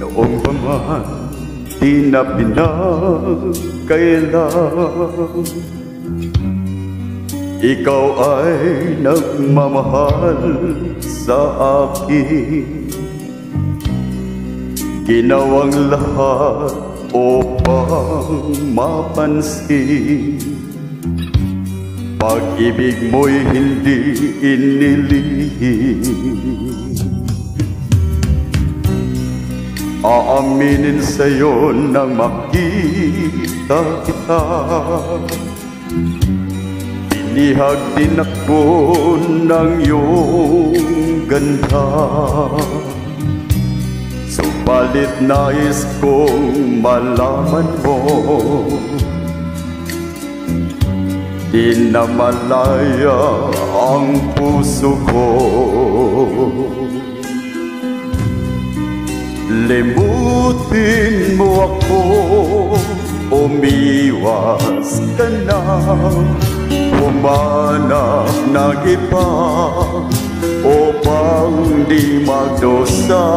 Noong pa man di na pinagkailan, ikaw ay nagmamahal sa akin. Ginawang lahat upang mapansin, pag-ibig mo'y hindi inilihim. Aaminin sa'yo nang makita kita, binihag din ako ng iyong ganda. Subalit nais kong malaman mo, di na malaya ang puso ko. Limutin mo ako, umiwas ka na, humanap ng iba upang di magdusa.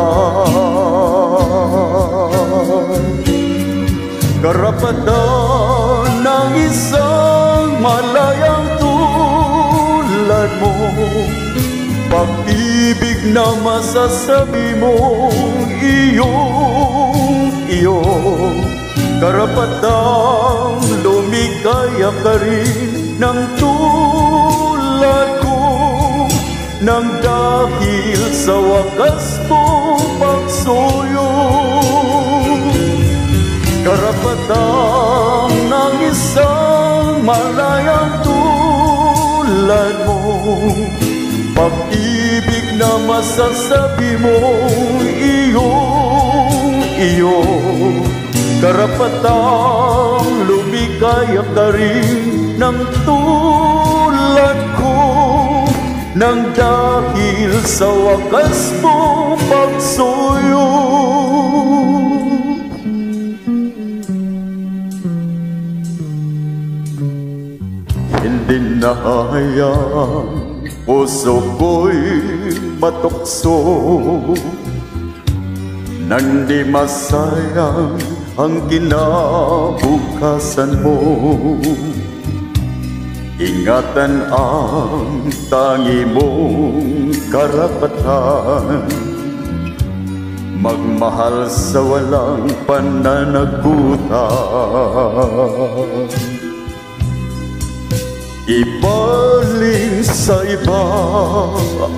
Karapatan ng isang malayang tulad mo, pag-ibig na masasabi mo, iyo, karapatang lumikaya ka rin ng tulad ko, nang dahil sa wakas mong pagsuyo. Karapatan ng isang malayang tulad mo, pag-ibig na masasabi mo, iyo, karapatang lumikaya ka rin ng tulad ko, nang dahil sa wakas mong pagsuyo. Hindi na hayang puso ko'y matukso, nang di masayang ang kinabukasan mo. Ingatan ang tangi mong karapatan, magmahal sa walang pananagutan. Ibaling sa iba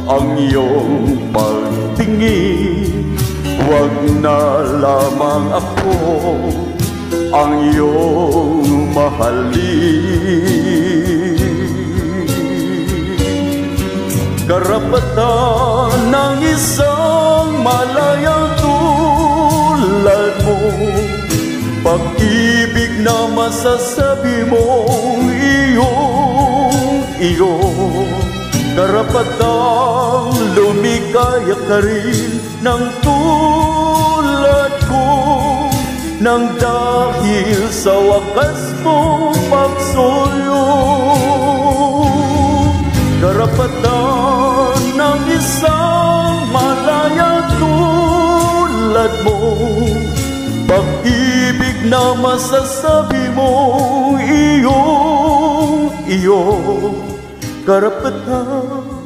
ang iyong pagtingin, huwag na lamang ako ang iyong mahalin. Karapatan ng isang malayang tulad mo, pag-ibig na masasabi mo, iyo, karapatang lumikaya ka rin ng tulad ko, nang dahil sa wakas mong pagsuyo. Karapatan ng isang malayang tulad mo, pag-ibig na masasabi mo, iyo, karapatan